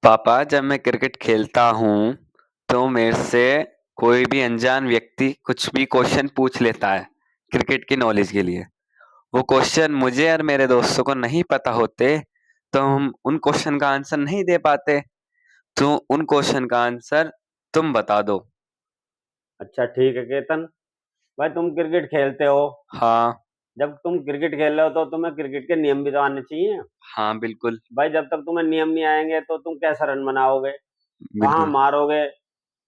पापा, जब मैं क्रिकेट खेलता हूँ तो मेरे से कोई भी अनजान व्यक्ति कुछ भी क्वेश्चन पूछ लेता है क्रिकेट की नॉलेज के लिए। वो क्वेश्चन मुझे और मेरे दोस्तों को नहीं पता होते तो हम उन क्वेश्चन का आंसर नहीं दे पाते। तो उन क्वेश्चन का आंसर तुम बता दो। अच्छा ठीक है केतन। भाई तुम क्रिकेट खेलते हो। हाँ। जब तुम क्रिकेट खेल रहे हो तो तुम्हें क्रिकेट के नियम भी तो आने चाहिए। हाँ, बिल्कुल। भाई जब तक तुम्हें नियम नहीं आएंगे तो तुम कैसे रन बनाओगे, कहाँ बिल्कुल। मारोगे,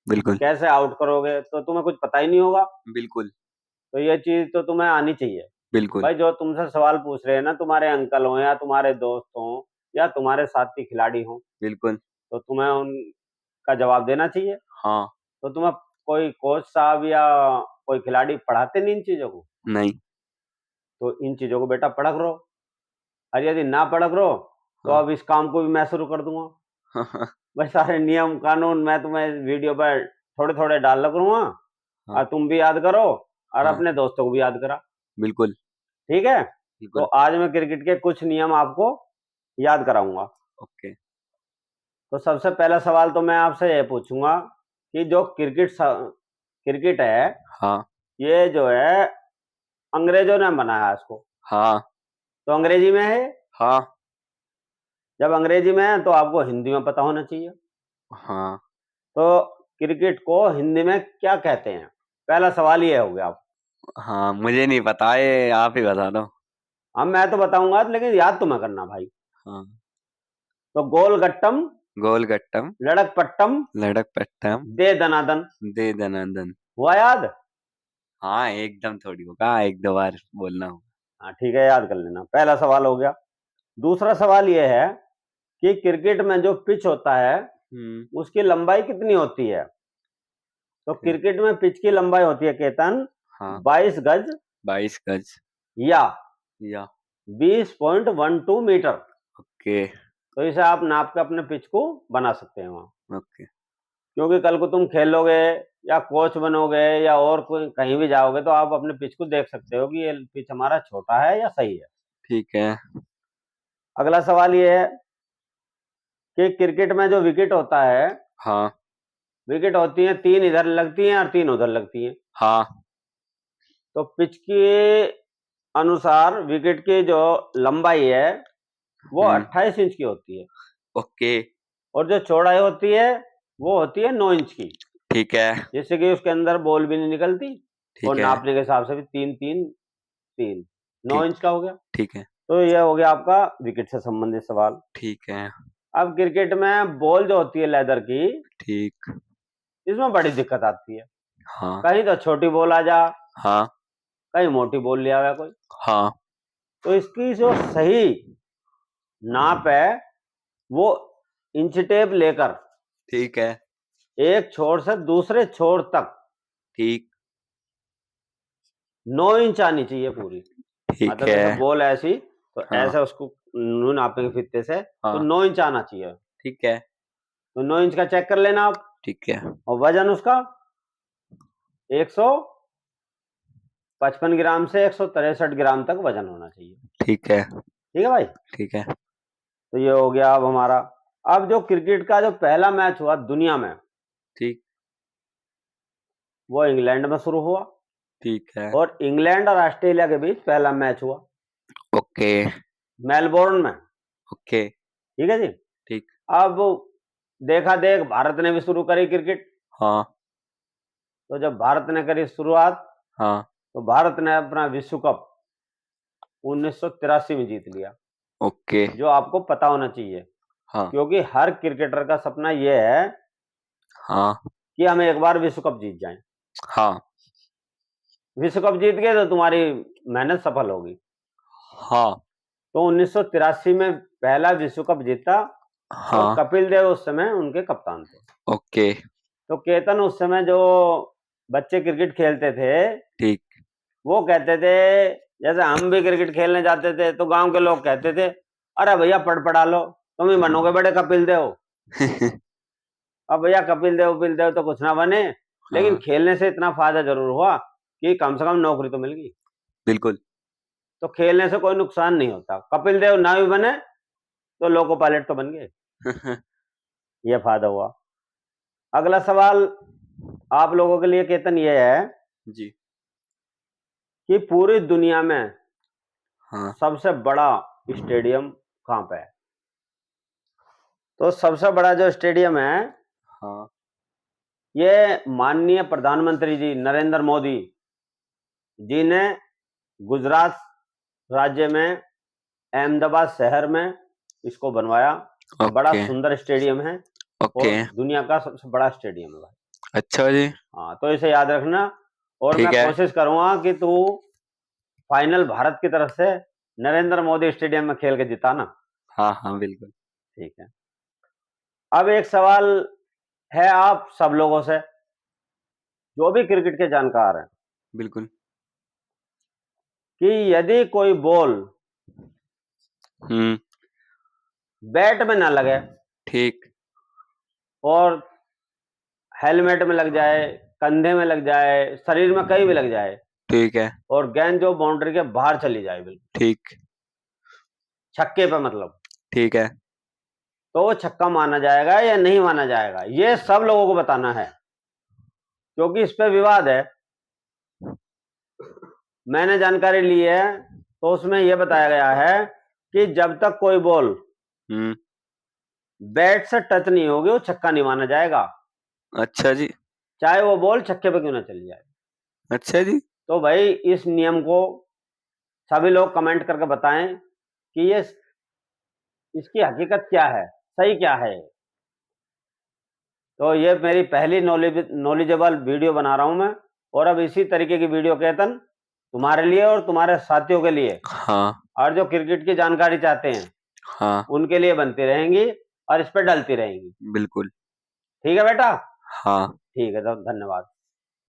बिल्कुल। कैसे आउट करोगे, तो तुम्हें कुछ पता ही नहीं होगा। बिल्कुल। तो ये चीज तो तुम्हें आनी चाहिए। बिल्कुल। भाई जो तुमसे सवाल पूछ रहे हैं ना, तुम्हारे अंकल हो या तुम्हारे दोस्त हो या तुम्हारे साथी खिलाड़ी हो, बिल्कुल। तो तुम्हें उनका जवाब देना चाहिए। हाँ। तो तुम्हें कोई कोच साहब या कोई खिलाड़ी पढ़ाते नहीं इन चीजों को। नहीं। तो इन चीजों को बेटा पढ़ करो, और यदि ना पढ़ करो तो हाँ। अब इस काम को भी मैं शुरू कर दूंगा। भाई सारे नियम कानून मैं तुम्हें वीडियो पर थोड़े थोड़े डाल करूंगा, हाँ। और तुम भी याद करो और हाँ। अपने दोस्तों को भी याद करा। बिल्कुल। ठीक है। तो बिल्कुल। आज मैं क्रिकेट के कुछ नियम आपको याद कराऊंगा। ओके। तो सबसे पहला सवाल तो मैं आपसे ये पूछूंगा कि जो क्रिकेट है, हाँ। ये जो है अंग्रेजों ने बनाया इसको, हाँ। तो अंग्रेजी में है। हाँ। जब अंग्रेजी में है तो आपको हिंदी में पता होना चाहिए। हाँ। तो क्रिकेट को हिंदी में क्या कहते हैं, पहला सवाल ये हो गया। हाँ, मुझे नहीं पता, ये आप ही बता दो। अब मैं तो बताऊंगा लेकिन याद तुम्हें करना भाई। हाँ। तो गोल गट्टम, गोलगट्टम। लड़क पट्टम, लड़कपट्टम। दे दनादन, दे दनादन। हुआ याद। हाँ, एकदम थोड़ी होगा, एक दो बार बोलना हो। हाँ ठीक है, याद कर लेना। पहला सवाल हो गया। दूसरा सवाल ये है कि क्रिकेट में जो पिच होता है हम्म। उसकी लंबाई कितनी होती है। तो फिर। क्रिकेट में पिच की लंबाई होती है केतन हाँ। 22 गज 22 गज। या या। 20.12 मीटर। ओके। तो इसे आप नाप के अपने पिच को बना सकते हैं वहां। ओके। क्योंकि कल को तुम खेलोगे या कोच बनोगे या और कोई कहीं भी जाओगे तो आप अपने पिच को देख सकते हो कि ये पिच हमारा छोटा है या सही है। ठीक है। अगला सवाल ये है कि क्रिकेट में जो विकेट होता है, हाँ। विकेट होती है 3 इधर लगती हैं और 3 उधर लगती हैं। हाँ। तो पिच के अनुसार विकेट की जो लंबाई है वो हम्म। 28 इंच की होती है, ओके। और जो चौड़ाई होती है वो होती है 9 इंच की। ठीक है। जिससे कि उसके अंदर बॉल भी नहीं निकलती, और ठीक है। नापने के हिसाब से भी 3 3 3 9 ठीक। इंच का हो गया। ठीक है। तो यह हो गया आपका विकेट से संबंधित सवाल। ठीक है। अब क्रिकेट में बॉल जो होती है लेदर की, ठीक। इसमें बड़ी दिक्कत आती है। हाँ। कहीं तो छोटी बॉल आ जा, हाँ। कहीं मोटी बॉल ले आवे कोई। हाँ। तो इसकी जो सही नाप है वो इंच टेप लेकर ठीक है। एक छोर से दूसरे छोर तक ठीक। 9 इंच आनी चाहिए पूरी। ठीक मतलब है। जैसे बॉल ऐसी, तो हाँ। ऐसे उसको नू नापेंगे फीते से तो हाँ। 9 इंच आना चाहिए। ठीक है। तो 9 इंच का चेक कर लेना आप। ठीक है। और वजन उसका 155 ग्राम से 163 ग्राम तक वजन होना चाहिए। ठीक है। ठीक है भाई। ठीक है। तो ये हो गया अब हमारा। अब जो क्रिकेट का जो पहला मैच हुआ दुनिया में, ठीक। वो इंग्लैंड में शुरू हुआ, ठीक है। और इंग्लैंड और ऑस्ट्रेलिया के बीच पहला मैच हुआ ओके। मेलबोर्न में। ओके। ठीक है जी। ठीक। अब देखा देख भारत ने भी शुरू करी क्रिकेट। हाँ। तो जब भारत ने करी शुरुआत, हाँ। तो भारत ने अपना विश्व कप 1983 में जीत लिया, ओके। जो आपको पता होना चाहिए। हाँ। क्योंकि हर क्रिकेटर का सपना यह है हाँ। कि हम एक बार विश्व कप जीत जाएं। हाँ। विश्व कप जीत गए तो तुम्हारी मेहनत सफल होगी। हाँ। तो 1983 में पहला विश्व कप जीता, और हाँ। कपिल देव उस समय उनके कप्तान थे। ओके। तो केतन उस समय जो बच्चे क्रिकेट खेलते थे, ठीक। वो कहते थे, जैसे हम भी क्रिकेट खेलने जाते थे तो गांव के लोग कहते थे, अरे भैया पढ़ा लो, तुम ही बनोगे बड़े कपिल देव। अब भैया कपिल देव तो कुछ ना बने, लेकिन हाँ। खेलने से इतना फायदा जरूर हुआ कि कम से कम नौकरी तो मिल गई। बिल्कुल। तो खेलने से कोई नुकसान नहीं होता। कपिल देव ना भी बने तो लोको पायलट तो बन गए। ये फायदा हुआ। अगला सवाल आप लोगों के लिए केतन ये है जी। कि पूरी दुनिया में हाँ। सबसे बड़ा स्टेडियम कहाँ पे है? तो सबसे बड़ा जो स्टेडियम है हाँ। ये माननीय प्रधानमंत्री जी नरेंद्र मोदी जी ने गुजरात राज्य में अहमदाबाद शहर में इसको बनवाया। बड़ा ओके। सुंदर स्टेडियम है ओके। और दुनिया का सबसे बड़ा स्टेडियम है भाई। अच्छा जी। हाँ, तो इसे याद रखना और मैं ठीक है। कोशिश करूंगा कि तू फाइनल भारत की तरफ से नरेंद्र मोदी स्टेडियम में खेल के जिताना। हाँ हाँ बिल्कुल। ठीक है। अब एक सवाल है आप सब लोगों से, जो भी क्रिकेट के जानकार हैं, बिल्कुल। कि यदि कोई बॉल हम्म। बैट में ना लगे ठीक। और हेलमेट में लग जाए, कंधे में लग जाए, शरीर में कहीं भी लग जाए ठीक है। और गेंद जो बाउंड्री के बाहर चली जाए, बिल्कुल ठीक। छक्के पे मतलब, ठीक है। तो वो छक्का माना जाएगा या नहीं माना जाएगा, ये सब लोगों को बताना है, क्योंकि इस पे विवाद है। मैंने जानकारी ली है तो उसमें यह बताया गया है कि जब तक कोई बॉल हम्म। बैट से टच नहीं होगी वो छक्का नहीं माना जाएगा, अच्छा जी। चाहे वो बॉल छक्के पे क्यों ना चली जाए। अच्छा जी। तो भाई इस नियम को सभी लोग कमेंट करके बताएं कि ये इसकी हकीकत क्या है, सही क्या है। तो ये मेरी पहली नॉलेजेबल वीडियो बना रहा हूं मैं, और अब इसी तरीके की वीडियो केतन तुम्हारे लिए और तुम्हारे साथियों के लिए हाँ। और जो क्रिकेट की जानकारी चाहते हैं हाँ उनके लिए बनती रहेंगी और इस पर डलती रहेंगी। बिल्कुल। ठीक है बेटा? हाँ। ठीक है, तो धन्यवाद।